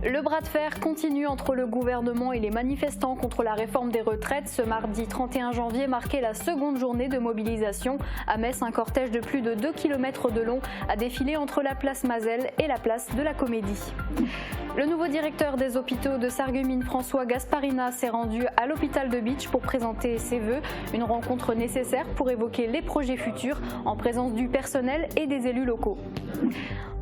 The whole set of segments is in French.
Le bras de fer continue entre le gouvernement et les manifestants contre la réforme des retraites. Ce mardi 31 janvier marquait la seconde journée de mobilisation. À Metz, un cortège de plus de 2 km de long a défilé entre la place Mazel et la place de la Comédie. Le nouveau directeur des hôpitaux de Sarreguemines, François Gasparina, s'est rendu à l'hôpital de Bitche pour présenter ses vœux. Une rencontre nécessaire pour évoquer les projets futurs en présence du personnel et des élus locaux.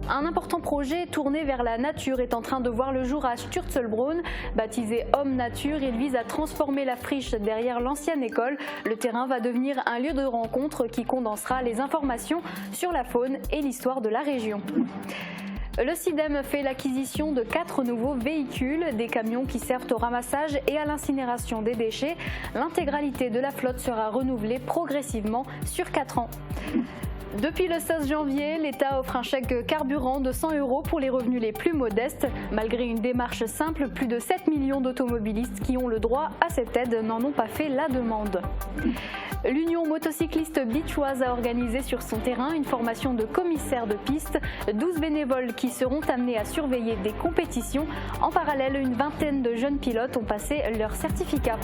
Un important projet tourné vers la nature est en train de voir le jour à Sturzelbrunn. Baptisé Homme Nature, il vise à transformer la friche derrière l'ancienne école. Le terrain va devenir un lieu de rencontre qui condensera les informations sur la faune et l'histoire de la région. Le CIDEM fait l'acquisition de 4 nouveaux véhicules, des camions qui servent au ramassage et à l'incinération des déchets. L'intégralité de la flotte sera renouvelée progressivement sur 4 ans. Depuis le 16 janvier, l'État offre un chèque carburant de 100 € pour les revenus les plus modestes. Malgré une démarche simple, plus de 7 millions d'automobilistes qui ont le droit à cette aide n'en ont pas fait la demande. L'Union motocycliste bitchoise a organisé sur son terrain une formation de commissaire de piste. 12 bénévoles qui seront amenés à surveiller des compétitions. En parallèle, une vingtaine de jeunes pilotes ont passé leur certificat.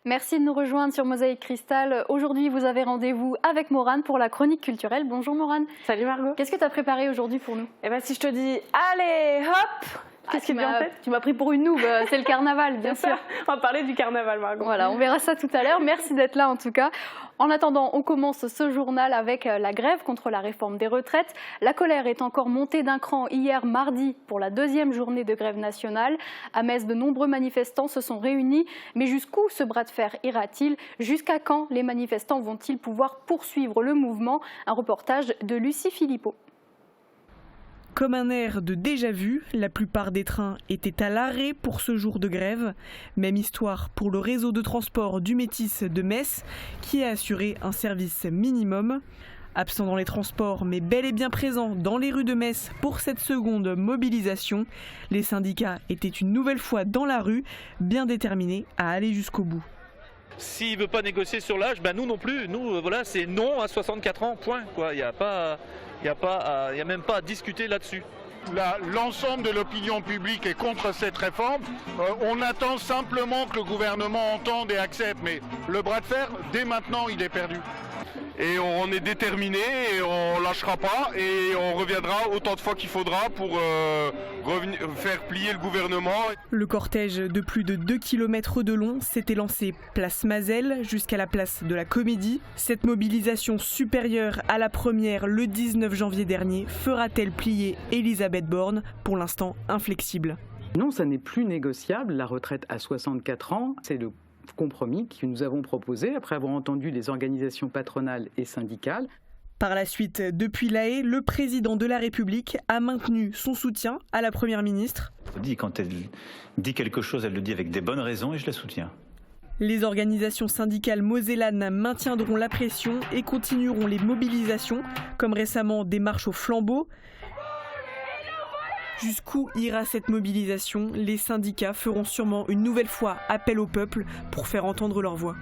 Merci de nous rejoindre sur Mosaïque Cristal. Aujourd'hui, vous avez rendez-vous avec Morane pour la chronique culturelle. Bonjour Morane. Salut Margot. Qu'est-ce que tu as préparé aujourd'hui pour nous? Eh ben si je te dis allez hop, qu'est-ce qui te vient en tête? Tu m'as pris pour une noob, c'est le carnaval bien sûr. On va parler du carnaval Margot. Voilà, on verra ça tout à l'heure. Merci d'être là en tout cas. En attendant, on commence ce journal avec la grève contre la réforme des retraites. La colère est encore montée d'un cran hier mardi pour la 2e journée de grève nationale. À Metz, de nombreux manifestants se sont réunis. Mais jusqu'où ce bras de fer ira-t-il? Jusqu'à quand les manifestants vont-ils pouvoir poursuivre le mouvement? Un reportage de Lucie Philippot. Comme un air de déjà-vu, la plupart des trains étaient à l'arrêt pour ce jour de grève. Même histoire pour le réseau de transport du Métis de Metz, qui a assuré un service minimum. Absent dans les transports, mais bel et bien présent dans les rues de Metz pour cette seconde mobilisation, les syndicats étaient une nouvelle fois dans la rue, bien déterminés à aller jusqu'au bout. S'il ne veut pas négocier sur l'âge, nous non plus. Nous, voilà, c'est non à 64 ans, point. Il n'y a même pas à discuter là-dessus. L'ensemble de l'opinion publique est contre cette réforme. On attend simplement que le gouvernement entende et accepte. Mais le bras de fer, dès maintenant, il est perdu. Et on est déterminé et on lâchera pas et on reviendra autant de fois qu'il faudra pour faire plier le gouvernement. Le cortège de plus de 2 km de long s'était lancé place Mazel jusqu'à la place de la Comédie. Cette mobilisation supérieure à la première le 19 janvier dernier fera-t-elle plier Elisabeth Borne, pour l'instant inflexible? Non, ça n'est plus négociable. La retraite à 64 ans, c'est le compromis que nous avons proposé après avoir entendu les organisations patronales et syndicales. Par la suite, depuis La Haye, le président de la République a maintenu son soutien à la Première ministre. Quand elle dit quelque chose, elle le dit avec des bonnes raisons et je la soutiens. Les organisations syndicales mosellanes maintiendront la pression et continueront les mobilisations, comme récemment des marches au flambeau. Jusqu'où ira cette mobilisation? Les syndicats feront sûrement une nouvelle fois appel au peuple pour faire entendre leur voix.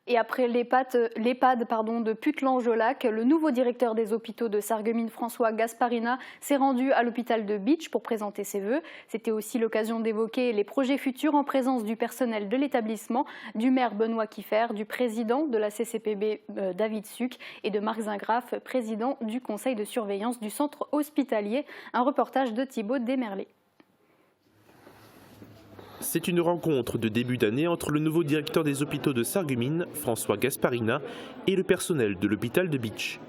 Et après l'EHPAD de Putelange-au-Lac, le nouveau directeur des hôpitaux de Sarreguemines, François Gasparina, s'est rendu à l'hôpital de Bitche pour présenter ses vœux. C'était aussi l'occasion d'évoquer les projets futurs en présence du personnel de l'établissement, du maire Benoît Kieffer, du président de la CCPB David Suc et de Marc Zingraf, président du conseil de surveillance du centre hospitalier. Un reportage de Thibaut Desmerlet. C'est une rencontre de début d'année entre le nouveau directeur des hôpitaux de Sarreguemines, François Gasparina, et le personnel de l'hôpital de Bitche.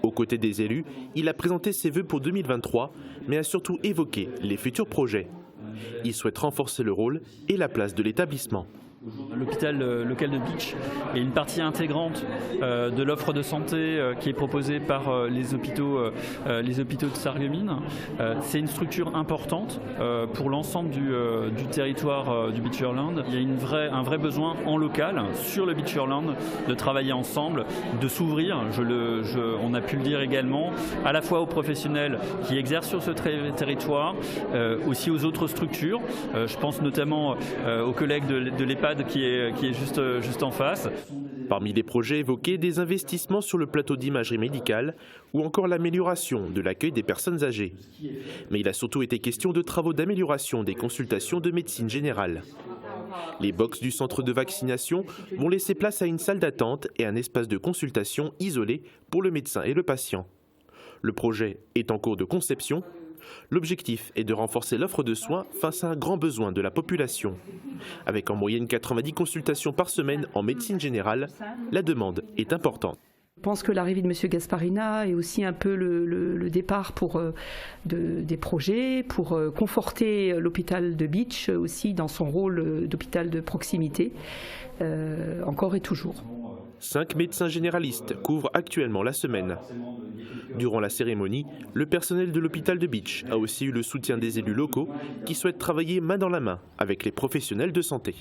Aux côtés des élus, il a présenté ses vœux pour 2023, mais a surtout évoqué les futurs projets. Il souhaite renforcer le rôle et la place de l'établissement. L'hôpital local de Bitche est une partie intégrante de l'offre de santé qui est proposée par les hôpitaux de Sarreguemines. C'est une structure importante pour l'ensemble du territoire du Beacherland. Il y a un vrai besoin en local, sur le Beacherland, de travailler ensemble, de s'ouvrir, on a pu le dire également, à la fois aux professionnels qui exercent sur ce territoire, aussi aux autres structures. Je pense notamment aux collègues de l'EHPAD qui est juste en face. Parmi les projets évoqués, des investissements sur le plateau d'imagerie médicale ou encore l'amélioration de l'accueil des personnes âgées. Mais il a surtout été question de travaux d'amélioration des consultations de médecine générale. Les box du centre de vaccination vont laisser place à une salle d'attente et un espace de consultation isolé pour le médecin et le patient. Le projet est en cours de conception. L'objectif est de renforcer l'offre de soins face à un grand besoin de la population. Avec en moyenne 90 consultations par semaine en médecine générale, la demande est importante. Je pense que l'arrivée de M. Gasparina est aussi un peu le départ des projets, pour conforter l'hôpital de Bitche aussi dans son rôle d'hôpital de proximité, encore et toujours. 5 médecins généralistes couvrent actuellement la semaine. Durant la cérémonie, le personnel de l'hôpital de Bitche a aussi eu le soutien des élus locaux qui souhaitent travailler main dans la main avec les professionnels de santé.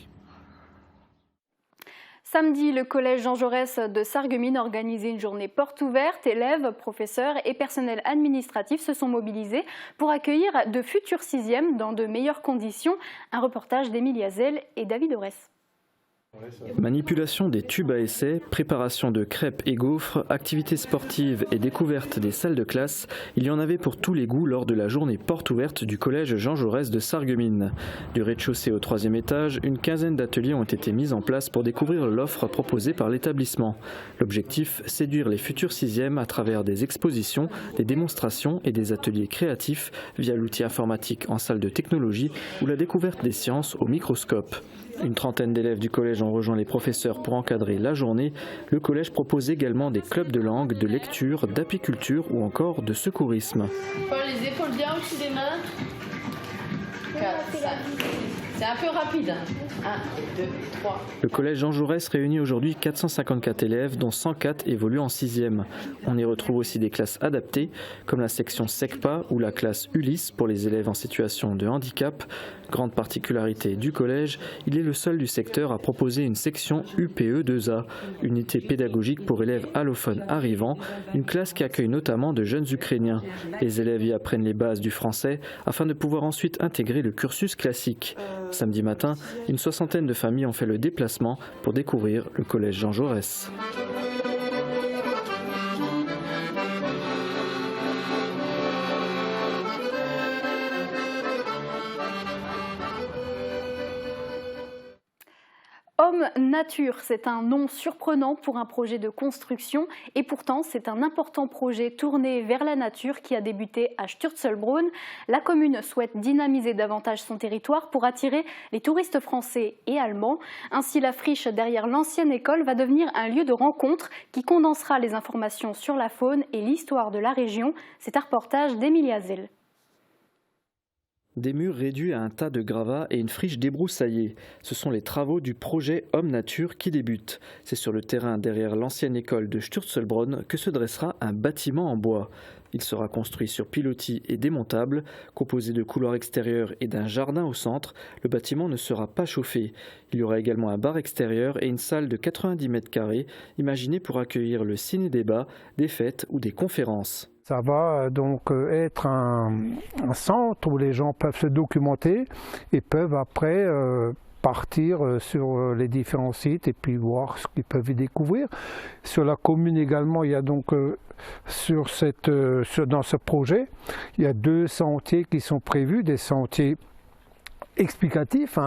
Samedi, le collège Jean Jaurès de Sarreguemines a organisé une journée porte ouverte. Élèves, professeurs et personnel administratif se sont mobilisés pour accueillir de futurs 6e dans de meilleures conditions. Un reportage d'Émilie Hazel et David Aurès. Manipulation des tubes à essai, préparation de crêpes et gaufres, activités sportives et découverte des salles de classe, il y en avait pour tous les goûts lors de la journée porte ouverte du collège Jean Jaurès de Sarreguemines. Du rez-de-chaussée au 3e étage, une quinzaine d'ateliers ont été mis en place pour découvrir l'offre proposée par l'établissement. L'objectif, séduire les futurs 6e à travers des expositions, des démonstrations et des ateliers créatifs via l'outil informatique en salle de technologie ou la découverte des sciences au microscope. Une trentaine d'élèves du collège ont rejoint les professeurs pour encadrer la journée. Le collège propose également des clubs de langue, de lecture, d'apiculture ou encore de secourisme. Les épaules bien au-dessus des mains. 4, 5. C'est un peu rapide. 1, 2, 3. Le collège Jean Jaurès réunit aujourd'hui 454 élèves, dont 104 évoluent en 6e. On y retrouve aussi des classes adaptées, comme la section SECPA ou la classe Ulysse pour les élèves en situation de handicap. Grande particularité du collège, il est le seul du secteur à proposer une section UPE2A, unité pédagogique pour élèves allophones arrivants, une classe qui accueille notamment de jeunes Ukrainiens. Les élèves y apprennent les bases du français afin de pouvoir ensuite intégrer le cursus classique. Samedi matin, une soixantaine de familles ont fait le déplacement pour découvrir le collège Jean Jaurès. Homme Nature, c'est un nom surprenant pour un projet de construction et pourtant c'est un important projet tourné vers la nature qui a débuté à Sturzelbrunn. La commune souhaite dynamiser davantage son territoire pour attirer les touristes français et allemands. Ainsi, la friche derrière l'ancienne école va devenir un lieu de rencontre qui condensera les informations sur la faune et l'histoire de la région. C'est un reportage d'Émilie Hazel. Des murs réduits à un tas de gravats et une friche débroussaillée. Ce sont les travaux du projet Homme Nature qui débutent. C'est sur le terrain derrière l'ancienne école de Sturzelbrunn que se dressera un bâtiment en bois. Il sera construit sur pilotis et démontable. Composé de couloirs extérieurs et d'un jardin au centre, le bâtiment ne sera pas chauffé. Il y aura également un bar extérieur et une salle de 90 mètres carrés, imaginée pour accueillir le ciné-débat, des fêtes ou des conférences. Ça va donc être un centre où les gens peuvent se documenter et peuvent après partir sur les différents sites et puis voir ce qu'ils peuvent y découvrir. Sur la commune également, il y a donc dans ce projet, il y a 2 sentiers qui sont prévus, des sentiers explicatif,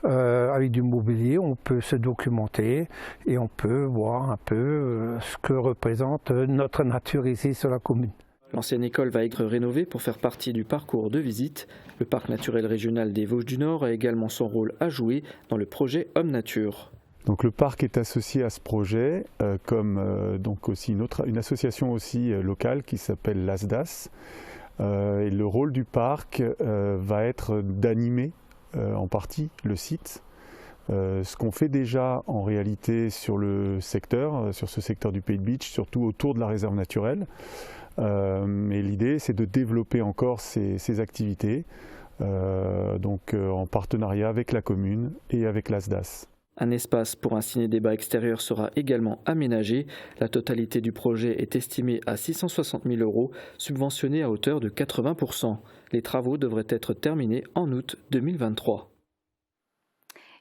avec du mobilier, on peut se documenter et on peut voir un peu ce que représente notre nature ici sur la commune. L'ancienne école va être rénovée pour faire partie du parcours de visite. Le parc naturel régional des Vosges du Nord a également son rôle à jouer dans le projet Homme Nature. Donc le parc est associé à ce projet, comme donc aussi une association aussi locale qui s'appelle l'ASDAS. Et le rôle du parc va être d'animer en partie le site. Ce qu'on fait déjà en réalité sur le secteur, sur ce secteur du Pays de Bitche, surtout autour de la réserve naturelle. Mais l'idée c'est de développer encore ces activités, donc en partenariat avec la commune et avec l'ASDAS. Un espace pour un ciné-débat extérieur sera également aménagé. La totalité du projet est estimée à 660 000 €, subventionnée à hauteur de 80%. Les travaux devraient être terminés en août 2023.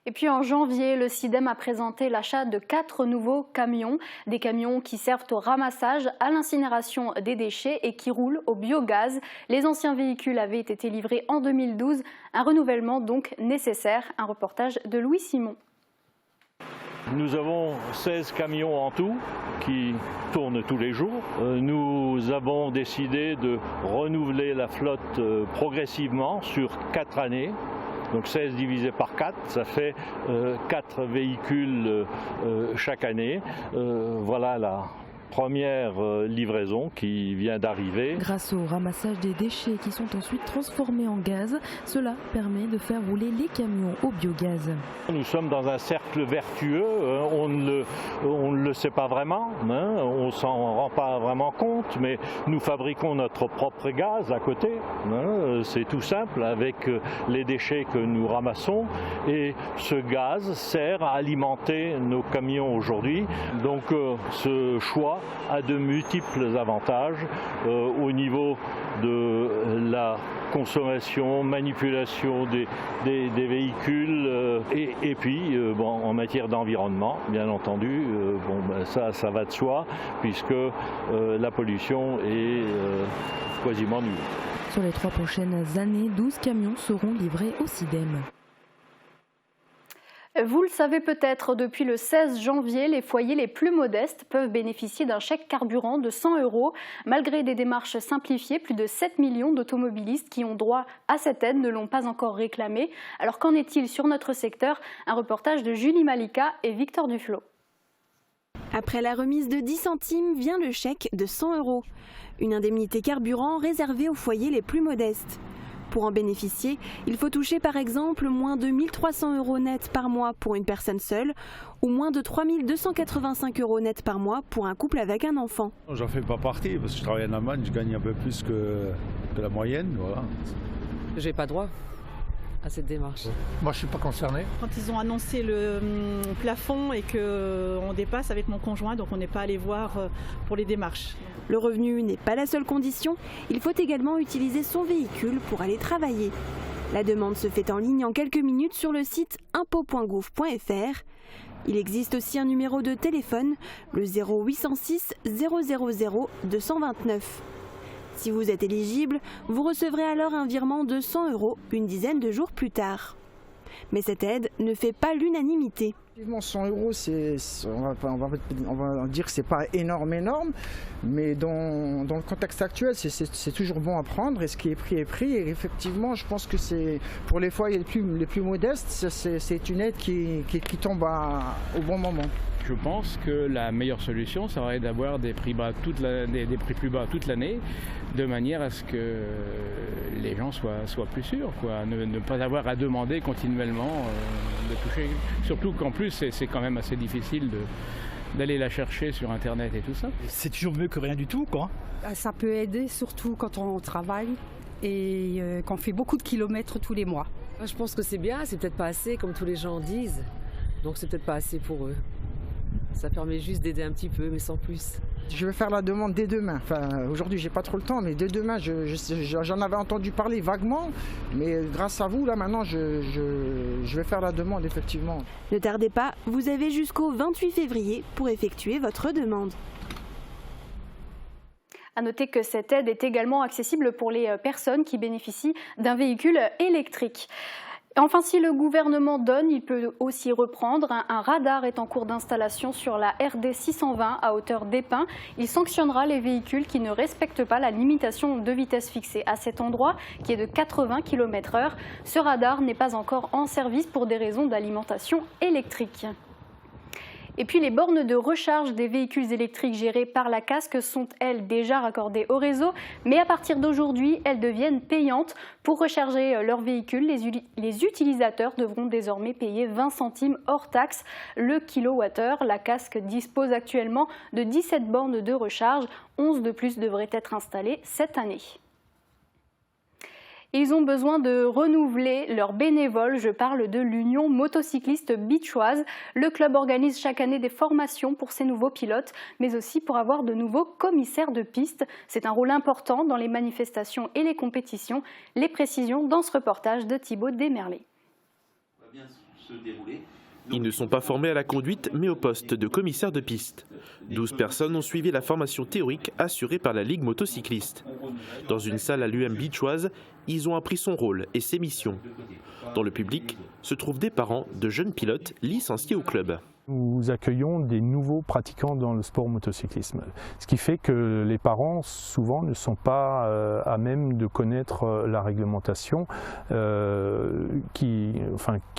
Et puis en janvier, le SIDEM a présenté l'achat de 4 nouveaux camions, des camions qui servent au ramassage, à l'incinération des déchets et qui roulent au biogaz. Les anciens véhicules avaient été livrés en 2012, un renouvellement donc nécessaire. Un reportage de Louis Simon. Nous avons 16 camions en tout qui tournent tous les jours. Nous avons décidé de renouveler la flotte progressivement sur 4 années. Donc 16 divisé par 4, ça fait 4 véhicules chaque année. Voilà la première livraison qui vient d'arriver. Grâce au ramassage des déchets qui sont ensuite transformés en gaz, cela permet de faire rouler les camions au biogaz. Nous sommes dans un cercle vertueux, on ne le sait pas vraiment, on ne s'en rend pas vraiment compte, mais nous fabriquons notre propre gaz à côté. C'est tout simple avec les déchets que nous ramassons et ce gaz sert à alimenter nos camions aujourd'hui. Donc ce choix a de multiples avantages au niveau de la consommation, manipulation des véhicules et puis en matière d'environnement, bien entendu, ça va de soi puisque la pollution est quasiment nulle. Sur les 3 prochaines années, 12 camions seront livrés au SIDEM. Vous le savez peut-être, depuis le 16 janvier, les foyers les plus modestes peuvent bénéficier d'un chèque carburant de 100 €. Malgré des démarches simplifiées, plus de 7 millions d'automobilistes qui ont droit à cette aide ne l'ont pas encore réclamée. Alors qu'en est-il sur notre secteur? Un reportage de Julie Malika et Victor Duflo. Après la remise de 10 centimes vient le chèque de 100 €. Une indemnité carburant réservée aux foyers les plus modestes. Pour en bénéficier, il faut toucher par exemple moins de 1 300 € net par mois pour une personne seule ou moins de 3 285 € net par mois pour un couple avec un enfant. J'en fais pas partie parce que je travaille en Allemagne, je gagne un peu plus que la moyenne. Voilà. J'ai pas droit à cette démarche. Moi, je suis pas concerné. Quand ils ont annoncé le plafond et qu'on dépasse avec mon conjoint, donc on n'est pas allé voir pour les démarches. Le revenu n'est pas la seule condition, il faut également utiliser son véhicule pour aller travailler. La demande se fait en ligne en quelques minutes sur le site impôt.gouv.fr. Il existe aussi un numéro de téléphone, le 0806 000 229. Si vous êtes éligible, vous recevrez alors un virement de 100 € une dizaine de jours plus tard. Mais cette aide ne fait pas l'unanimité. 100 €, on va dire que c'est pas énorme, mais dans le contexte actuel, c'est toujours bon à prendre et ce qui est pris est pris. Et effectivement, je pense que c'est pour les foyers les plus modestes, c'est une aide qui tombe au bon moment. Je pense que la meilleure solution serait d'avoir des prix plus bas toute l'année, de manière à ce que les gens soient plus sûrs, quoi. Ne pas avoir à demander continuellement de toucher. Surtout qu'en plus, c'est quand même assez difficile d'aller la chercher sur Internet et tout ça. C'est toujours mieux que rien du tout, quoi. Ça peut aider, surtout quand on travaille et qu'on fait beaucoup de kilomètres tous les mois. Je pense que c'est bien, c'est peut-être pas assez, comme tous les gens disent. Donc c'est peut-être pas assez pour eux. Ça permet juste d'aider un petit peu, mais sans plus. Je vais faire la demande dès demain. Enfin, aujourd'hui, j'ai pas trop le temps, mais dès demain, j'en avais entendu parler vaguement. Mais grâce à vous, là, maintenant, je vais faire la demande, effectivement. Ne tardez pas, vous avez jusqu'au 28 février pour effectuer votre demande. À noter que cette aide est également accessible pour les personnes qui bénéficient d'un véhicule électrique. Enfin, si le gouvernement donne, il peut aussi reprendre. Un radar est en cours d'installation sur la RD 620 à hauteur d'Épin. Il sanctionnera les véhicules qui ne respectent pas la limitation de vitesse fixée à cet endroit, qui est de 80 km/h. Ce radar n'est pas encore en service pour des raisons d'alimentation électrique. Et puis les bornes de recharge des véhicules électriques gérées par la CASC sont, elles, déjà raccordées au réseau. Mais à partir d'aujourd'hui, elles deviennent payantes. Pour recharger leur véhicule, les utilisateurs devront désormais payer 20 centimes hors taxe le kilowattheure. La CASC dispose actuellement de 17 bornes de recharge. 11 de plus devraient être installées cette année. Ils ont besoin de renouveler leurs bénévoles. Je parle de l'Union motocycliste bitchoise. Le club organise chaque année des formations pour ses nouveaux pilotes, mais aussi pour avoir de nouveaux commissaires de piste. C'est un rôle important dans les manifestations et les compétitions. Les précisions dans ce reportage de Thibaut Desmerlet. Ils ne sont pas formés à la conduite, mais au poste de commissaire de piste. 12 personnes ont suivi la formation théorique assurée par la Ligue motocycliste. Dans une salle à l'UM Beachoise, ils ont appris son rôle et ses missions. Dans le public se trouvent des parents de jeunes pilotes licenciés au club. Nous accueillons des nouveaux pratiquants dans le sport motocyclisme, ce qui fait que les parents souvent ne sont pas à même de connaître la réglementation qui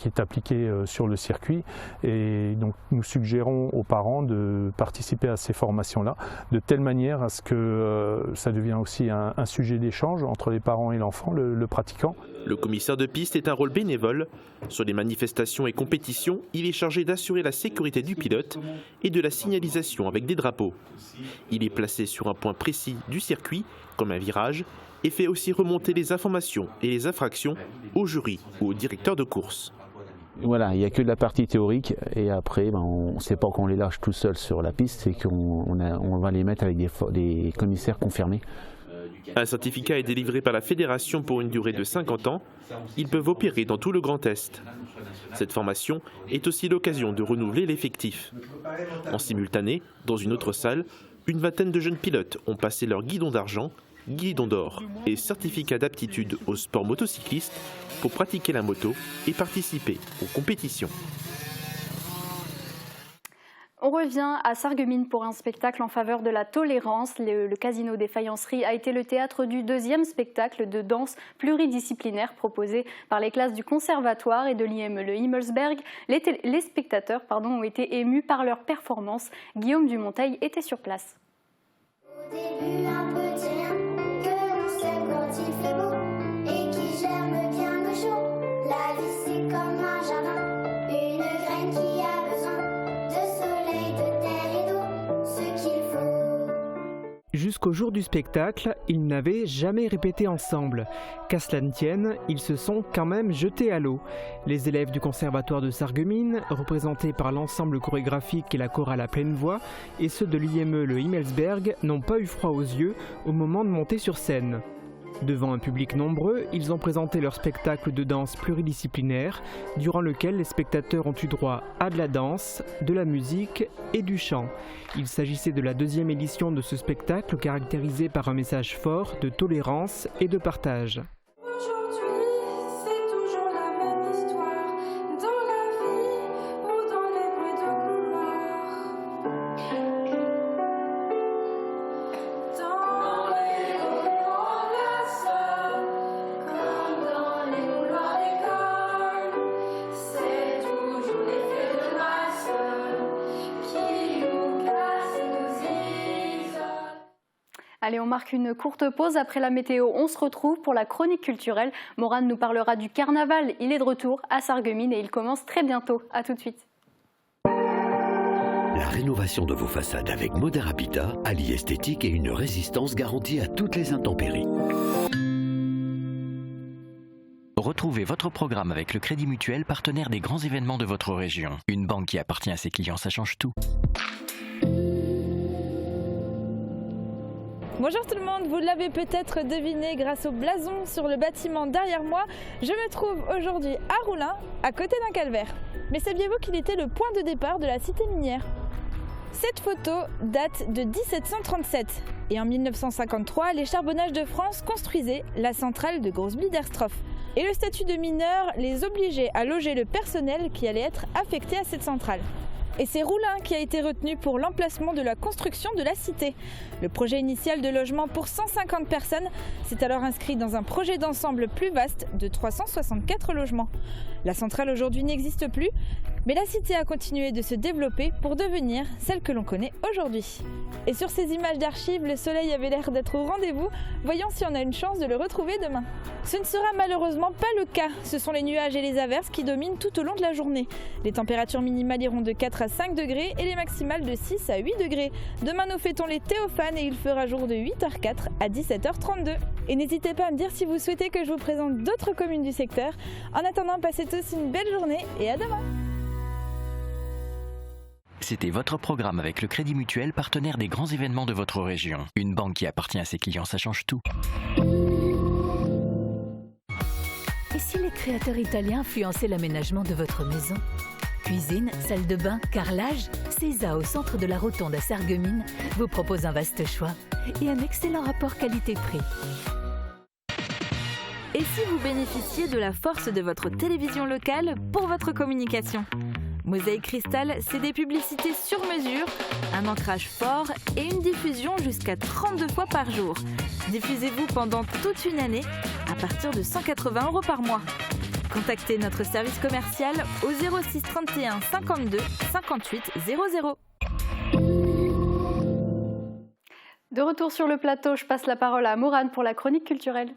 est appliquée sur le circuit, et donc nous suggérons aux parents de participer à ces formations-là de telle manière à ce que ça devienne aussi un sujet d'échange entre les parents et l'enfant, le pratiquant. Le commissaire de piste est un rôle bénévole. Sur les manifestations et compétitions, il est chargé d'assurer la sécurité du pilote et de la signalisation avec des drapeaux. Il est placé sur un point précis du circuit, comme un virage, et fait aussi remonter les informations et les infractions au jury ou au directeur de course. Voilà, il n'y a que de la partie théorique, et après, on ne sait pas qu'on les lâche tout seuls sur la piste, c'est qu'on va les mettre avec des commissaires confirmés. Un certificat est délivré par la fédération pour une durée de 50 ans. Ils peuvent opérer dans tout le Grand Est. Cette formation est aussi l'occasion de renouveler l'effectif. En simultané, dans une autre salle, une vingtaine de jeunes pilotes ont passé leur guidon d'argent, guidon d'or et certificat d'aptitude au sport motocycliste pour pratiquer la moto et participer aux compétitions. On revient à Sarreguemines pour un spectacle en faveur de la tolérance. Le Casino des Faïenceries a été le théâtre du deuxième spectacle de danse pluridisciplinaire proposé par les classes du Conservatoire et de l'IME Le Himmelsberg. Les spectateurs ont été émus par leur performance. Guillaume Dumonteil était sur place. Au début, un petit rien que l'on sème quand il fait beau et qui germe bien au chaud. La vie, c'est comme un jardin, une graine qui a besoin de soleil, de terre et d'eau, ce qu'il faut. Jusqu'au jour du spectacle, ils n'avaient jamais répété ensemble. Qu'à cela ne tienne, ils se sont quand même jetés à l'eau. Les élèves du Conservatoire de Sarreguemines, représentés par l'ensemble chorégraphique et la chorale à pleine voix, et ceux de l'IME Le Himmelsberg, n'ont pas eu froid aux yeux au moment de monter sur scène. Devant un public nombreux, ils ont présenté leur spectacle de danse pluridisciplinaire, durant lequel les spectateurs ont eu droit à de la danse, de la musique et du chant. Il s'agissait de la deuxième édition de ce spectacle caractérisé par un message fort de tolérance et de partage. Allez, on marque une courte pause. Après la météo, on se retrouve pour la chronique culturelle. Morane nous parlera du carnaval. Il est de retour à Sarreguemines et il commence très bientôt. A tout de suite. La rénovation de vos façades avec Modern Habitat allie esthétique et une résistance garantie à toutes les intempéries. Retrouvez votre programme avec le Crédit Mutuel, partenaire des grands événements de votre région. Une banque qui appartient à ses clients, ça change tout. Bonjour tout le monde, vous l'avez peut-être deviné grâce au blason sur le bâtiment derrière moi, je me trouve aujourd'hui à Roulin, à côté d'un calvaire. Mais saviez-vous qu'il était le point de départ de la cité minière ? Cette photo date de 1737 et en 1953, les Charbonnages de France construisaient la centrale de Grosse-Biederstroff. Et le statut de mineur les obligeait à loger le personnel qui allait être affecté à cette centrale. Et c'est Roulin qui a été retenu pour l'emplacement de la construction de la cité. Le projet initial de logement pour 150 personnes s'est alors inscrit dans un projet d'ensemble plus vaste de 364 logements. La centrale aujourd'hui n'existe plus, mais la cité a continué de se développer pour devenir celle que l'on connaît aujourd'hui. Et sur ces images d'archives, le soleil avait l'air d'être au rendez-vous. Voyons si on a une chance de le retrouver demain. Ce ne sera malheureusement pas le cas. Ce sont les nuages et les averses qui dominent tout au long de la journée. Les températures minimales iront de 4 à 5 degrés et les maximales de 6 à 8 degrés. Demain, nous fêtons les Théophanes et il fera jour de 8h04 à 17h32. Et n'hésitez pas à me dire si vous souhaitez que je vous présente d'autres communes du secteur. En attendant, passez tous une belle journée et à demain. C'était votre programme avec le Crédit Mutuel, partenaire des grands événements de votre région. Une banque qui appartient à ses clients, ça change tout. Et si les créateurs italiens influençaient l'aménagement de votre maison? Cuisine, salle de bain, carrelage, Cesa au centre de la Rotonde à Sarreguemines vous propose un vaste choix et un excellent rapport qualité-prix. Et si vous bénéficiez de la force de votre télévision locale pour votre communication? Mosaïque Cristal, c'est des publicités sur mesure, un ancrage fort et une diffusion jusqu'à 32 fois par jour. Diffusez-vous pendant toute une année à partir de 180 € par mois. Contactez notre service commercial au 06 31 52 58 00. De retour sur le plateau, je passe la parole à Morane pour la chronique culturelle.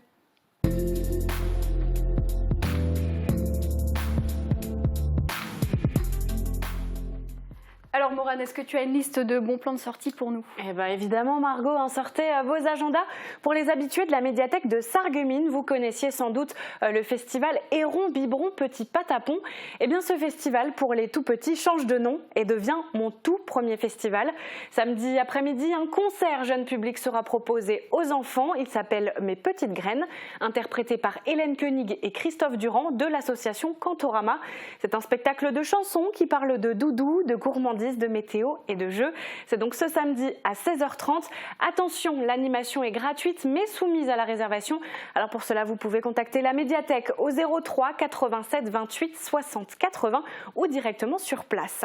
Alors Morane, est-ce que tu as une liste de bons plans de sortie pour nous? Eh bien évidemment Margot, sortez vos agendas. Pour les habitués de la médiathèque de Sarreguemines, vous connaissiez sans doute le festival Héron Biberon Petit Patapon. Eh bien ce festival pour les tout petits change de nom et devient mon tout premier festival. Samedi après-midi, un concert jeune public sera proposé aux enfants. Il s'appelle Mes Petites Graines, interprété par Hélène Koenig et Christophe Durand de l'association Cantorama. C'est un spectacle de chansons qui parle de doudou, de gourmandise, de météo et de jeux. C'est donc ce samedi à 16h30. Attention, l'animation est gratuite mais soumise à la réservation. Alors pour cela, vous pouvez contacter la médiathèque au 03 87 28 60 80 ou directement sur place.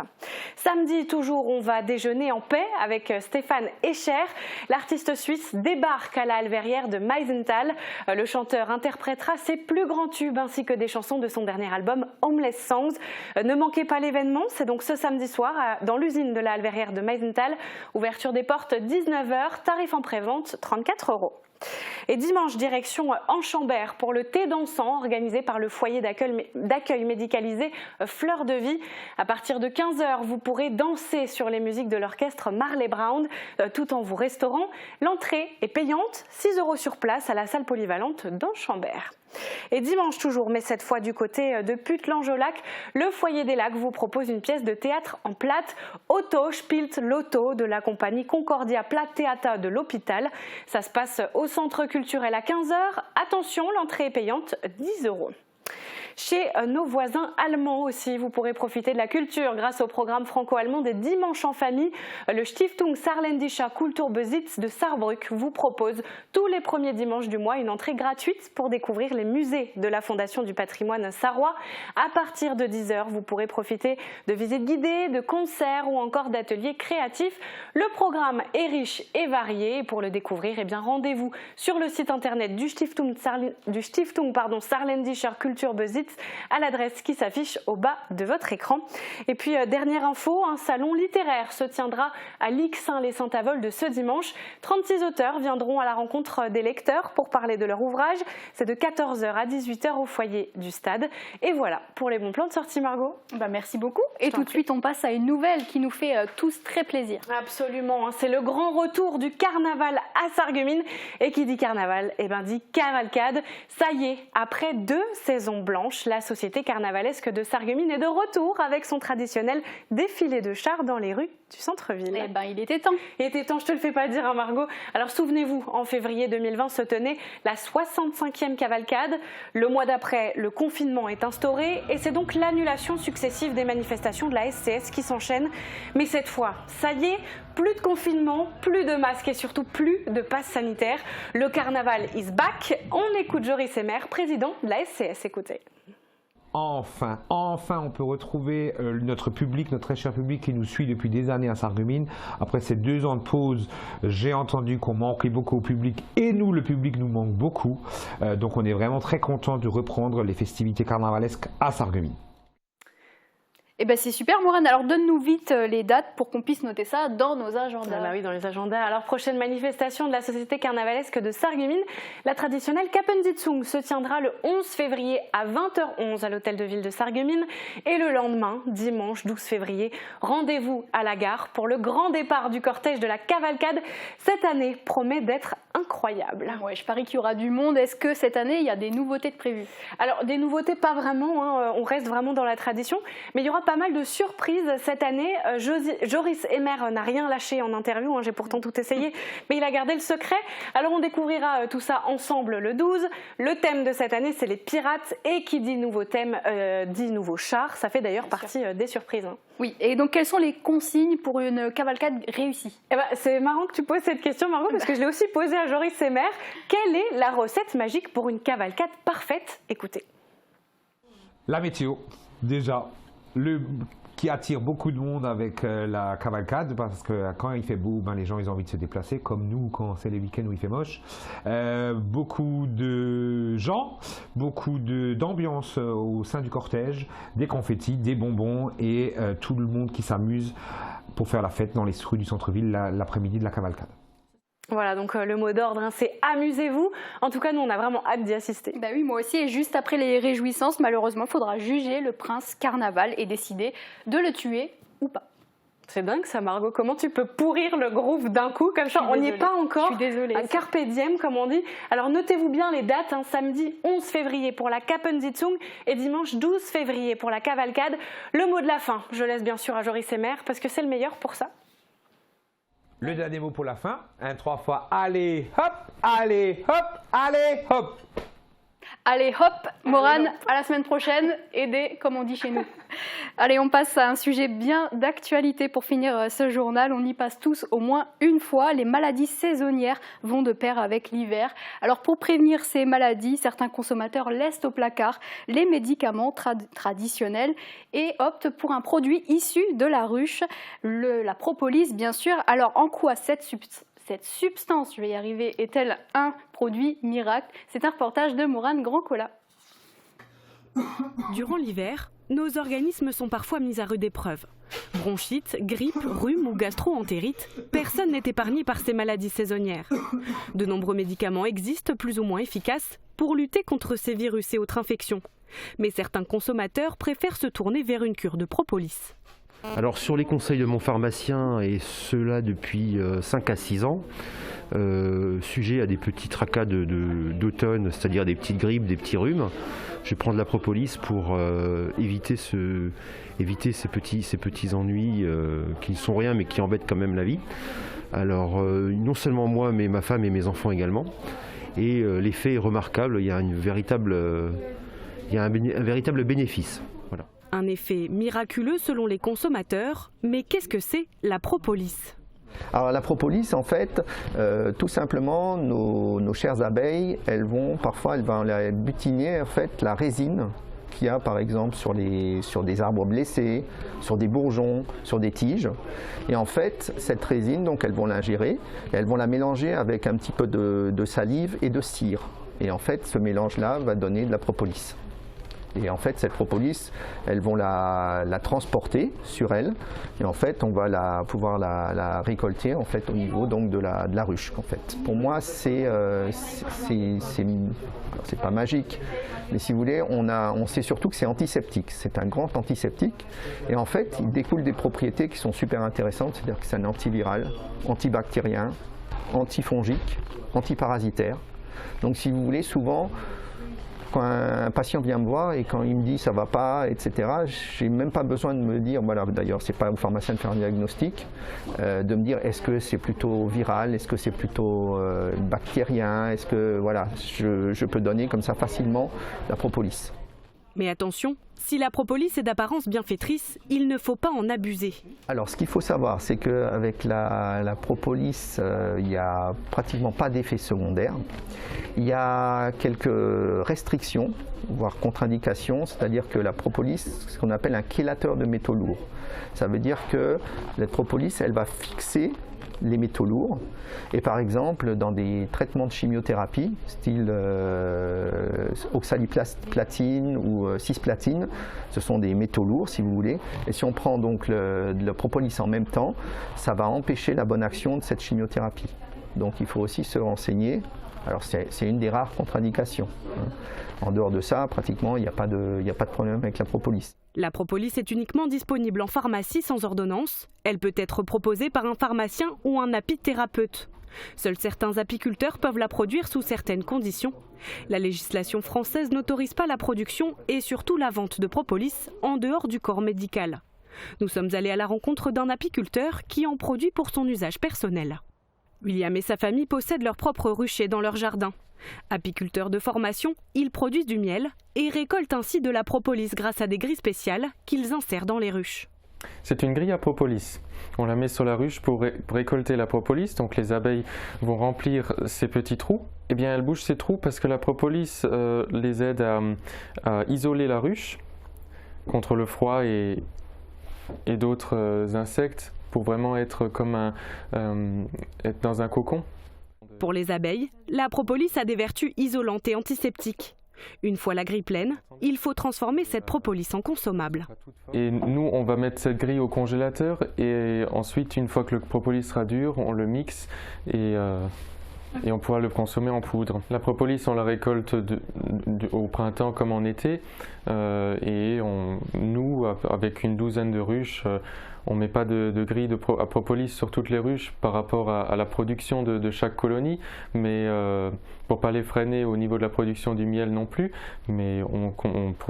Samedi toujours, on va déjeuner en paix avec Stéphane Escher. L'artiste suisse débarque à la Halverrière de Meisenthal. Le chanteur interprétera ses plus grands tubes ainsi que des chansons de son dernier album Homeless Songs. Ne manquez pas l'événement, c'est donc ce samedi soir dans l'usine de la Halverrière de Meisenthal. Ouverture des portes 19h, tarif en prévente 34 €. Et dimanche, direction Enchambert pour le thé dansant organisé par le foyer d'accueil médicalisé Fleur de Vie. À partir de 15h, vous pourrez danser sur les musiques de l'orchestre Marley Brown tout en vous restaurant. L'entrée est payante, 6 € sur place à la salle polyvalente d'Enchambert. Et dimanche toujours, mais cette fois du côté de Puttelange-au-Lac, le Foyer des Lacs vous propose une pièce de théâtre en plate, Otto spielt Lotto de la compagnie Concordia Platt Theater de l'Hôpital. Ça se passe au centre culturel à 15h. Attention, l'entrée est payante, 10 €. Chez nos voisins allemands aussi, vous pourrez profiter de la culture grâce au programme franco-allemand des dimanches en famille. Le Stiftung Saarländischer Kulturbesitz de Saarbrück vous propose tous les premiers dimanches du mois une entrée gratuite pour découvrir les musées de la Fondation du patrimoine sarrois. À partir de 10h, vous pourrez profiter de visites guidées, de concerts ou encore d'ateliers créatifs. Le programme est riche et varié. Et pour le découvrir, eh bien, rendez-vous sur le site internet du Stiftung Saarländischer Kulturbesitz à l'adresse qui s'affiche au bas de votre écran. Et puis dernière info, un salon littéraire se tiendra à Lixin-les-Saint-Avold de ce dimanche. 36 auteurs viendront à la rencontre des lecteurs pour parler de leur ouvrage. C'est de 14h à 18h au foyer du stade. Et voilà pour les bons plans de sortie, Margot. Merci beaucoup. Et tout de suite, on passe à une nouvelle qui nous fait tous très plaisir. Absolument, c'est le grand retour du carnaval à Sarreguemines. Et qui dit carnaval, dit cavalcade. Ça y est, après 2 saisons blanches, la société carnavalesque de Sarreguemines est de retour avec son traditionnel défilé de chars dans les rues du centre-ville. Il était temps. Il était temps, je te le fais pas dire, Margot. Alors souvenez-vous, en février 2020 se tenait la 65e cavalcade. Le mois d'après, le confinement est instauré et c'est donc l'annulation successive des manifestations de la SCS qui s'enchaînent. Mais cette fois, ça y est, plus de confinement, plus de masques et surtout plus de passe sanitaire. Le carnaval is back. On écoute Joris Emer, président de la SCS. Écoutez. Enfin, on peut retrouver notre public, notre très cher public qui nous suit depuis des années à Sarreguemines. Après ces 2 ans de pause, j'ai entendu qu'on manquait beaucoup au public et nous, le public, nous manque beaucoup. Donc on est vraiment très content de reprendre les festivités carnavalesques à Sarreguemines. C'est super, Morane. Alors donne-nous vite les dates pour qu'on puisse noter ça dans nos agendas. Oui, dans les agendas. Alors prochaine manifestation de la société carnavalesque de Sarreguemines, la traditionnelle Kappensitzung se tiendra le 11 février à 20h11 à l'hôtel de ville de Sarreguemines. Et le lendemain, dimanche 12 février, rendez-vous à la gare pour le grand départ du cortège de la cavalcade. Cette année promet d'être incroyable. Ouais, je parie qu'il y aura du monde. Est-ce que cette année, il y a des nouveautés de prévues? Alors, des nouveautés, pas vraiment, hein. On reste vraiment dans la tradition. Mais il y aura pas mal de surprises cette année. Joris Emer n'a rien lâché en interview, hein. J'ai pourtant tout essayé, mais il a gardé le secret. Alors, on découvrira tout ça ensemble le 12. Le thème de cette année, c'est les pirates. Et qui dit nouveau thème, dit nouveau char. Ça fait d'ailleurs partie des surprises, hein. Oui, et donc quelles sont les consignes pour une cavalcade réussie? C'est marrant que tu poses cette question, Margot, parce que je l'ai aussi posée à Joris Emer. Quelle est la recette magique pour une cavalcade parfaite? Écoutez. La météo, déjà, qui attire beaucoup de monde avec la cavalcade, parce que quand il fait beau, les gens ils ont envie de se déplacer, comme nous quand c'est les week-ends où il fait moche. Beaucoup de gens, beaucoup d'ambiance au sein du cortège, des confettis, des bonbons et tout le monde qui s'amuse pour faire la fête dans les rues du centre-ville l'après-midi de la cavalcade. Voilà, donc le mot d'ordre, hein, c'est amusez-vous. En tout cas, nous, on a vraiment hâte d'y assister. Bah oui, moi aussi. Et juste après les réjouissances, malheureusement, il faudra juger le prince Carnaval et décider de le tuer ou pas. C'est dingue ça, Margot. Comment tu peux pourrir le groove d'un coup comme ça? On n'y est pas encore. Je suis désolée. Un carpe diem, comme on dit. Alors notez-vous bien les dates, hein. Samedi 11 février pour la Kappensitzung et dimanche 12 février pour la cavalcade. Le mot de la fin, je laisse bien sûr à Joris Emer parce que c'est le meilleur pour ça. Le dernier mot pour la fin, 3 fois, allez hop, allez hop, allez hop. Allez hop, Morane, à la semaine prochaine, aidez comme on dit chez nous. Allez, on passe à un sujet bien d'actualité pour finir ce journal. On y passe tous au moins une fois. Les maladies saisonnières vont de pair avec l'hiver. Alors pour prévenir ces maladies, certains consommateurs laissent au placard les médicaments traditionnels et optent pour un produit issu de la ruche, la propolis bien sûr. Alors en quoi cette substance, je vais y arriver, est-elle un produit miracle? C'est un reportage de Morane Grand-Cola. Durant l'hiver, nos organismes sont parfois mis à rude épreuve. Bronchite, grippe, rhume ou gastro-entérite, personne n'est épargné par ces maladies saisonnières. De nombreux médicaments existent plus ou moins efficaces pour lutter contre ces virus et autres infections. Mais certains consommateurs préfèrent se tourner vers une cure de propolis. Alors sur les conseils de mon pharmacien, et cela depuis 5 à 6 ans, sujet à des petits tracas d'automne, c'est-à-dire des petites grippes, des petits rhumes, je vais prendre la propolis pour éviter ces petits ennuis qui ne sont rien mais qui embêtent quand même la vie. Alors non seulement moi mais ma femme et mes enfants également. Et l'effet est remarquable, il y a un véritable bénéfice. Voilà. Un effet miraculeux selon les consommateurs, mais qu'est-ce que c'est la propolis ? Alors la propolis, en fait, tout simplement, nos chères abeilles, elles vont la butiner en fait, la résine qu'il y a par exemple sur des arbres blessés, sur des bourgeons, sur des tiges. Et en fait, cette résine, donc elles vont l'ingérer, et elles vont la mélanger avec un petit peu de salive et de cire. Et en fait, ce mélange-là va donner de la propolis. Et en fait, cette propolis, elles vont la transporter sur elles. Et en fait, on va pouvoir la récolter en fait, au niveau donc, de la ruche. En fait. Pour moi, c'est pas magique. Mais si vous voulez, on sait surtout que c'est antiseptique. C'est un grand antiseptique. Et en fait, il découle des propriétés qui sont super intéressantes. C'est-à-dire que c'est un antiviral, antibactérien, antifongique, antiparasitaire. Donc si vous voulez, souvent, quand un patient vient me voir et quand il me dit ça va pas, etc., j'ai même pas besoin de me dire, voilà, d'ailleurs c'est pas au pharmacien de faire un diagnostic, de me dire est-ce que c'est plutôt viral, est-ce que c'est plutôt bactérien, est-ce que voilà, je peux donner comme ça facilement la propolis. Mais attention, si la propolis est d'apparence bienfaitrice, il ne faut pas en abuser. Alors ce qu'il faut savoir, c'est qu'avec la propolis, il n'y a pratiquement pas d'effet secondaire. Il y a quelques restrictions, voire contre-indications, c'est-à-dire que la propolis, c'est ce qu'on appelle un chélateur de métaux lourds. Ça veut dire que la propolis, elle va fixer les métaux lourds. Et par exemple, dans des traitements de chimiothérapie, style oxaliplatine ou cisplatine, ce sont des métaux lourds si vous voulez. Et si on prend donc de la propolis en même temps, ça va empêcher la bonne action de cette chimiothérapie. Donc il faut aussi se renseigner. Alors c'est une des rares contre-indications. En dehors de ça, pratiquement, il n'y a pas de problème avec la propolis. La propolis est uniquement disponible en pharmacie sans ordonnance. Elle peut être proposée par un pharmacien ou un apithérapeute. Seuls certains apiculteurs peuvent la produire sous certaines conditions. La législation française n'autorise pas la production et surtout la vente de propolis en dehors du corps médical. Nous sommes allés à la rencontre d'un apiculteur qui en produit pour son usage personnel. William et sa famille possèdent leur propre rucher dans leur jardin. Apiculteurs de formation, ils produisent du miel et récoltent ainsi de la propolis grâce à des grilles spéciales qu'ils insèrent dans les ruches. C'est une grille à propolis. On la met sur la ruche pour récolter la propolis, donc les abeilles vont remplir ces petits trous. Eh bien, elles bouchent ces trous parce que la propolis les aide à isoler la ruche contre le froid et d'autres insectes pour vraiment être comme être dans un cocon. Pour les abeilles, la propolis a des vertus isolantes et antiseptiques. Une fois la grille pleine, il faut transformer cette propolis en consommable. Et nous, on va mettre cette grille au congélateur et ensuite, une fois que le propolis sera dur, on le mixe et on pourra le consommer en poudre. La propolis, on la récolte au printemps comme en été et nous, avec une douzaine de ruches, on ne met pas de grille à propolis sur toutes les ruches par rapport à la production de chaque colonie, mais pour ne pas les freiner au niveau de la production du miel non plus, mais on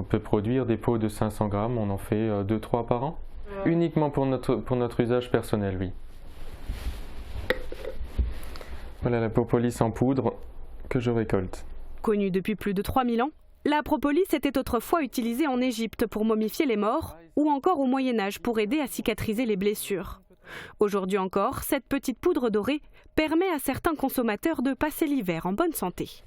peut produire des pots de 500 grammes, on en fait 2-3 par an, uniquement pour notre usage personnel, oui. Voilà la propolis en poudre que je récolte. Connue depuis plus de 3000 ans, la propolis était autrefois utilisée en Égypte pour momifier les morts ou encore au Moyen-Âge pour aider à cicatriser les blessures. Aujourd'hui encore, cette petite poudre dorée permet à certains consommateurs de passer l'hiver en bonne santé.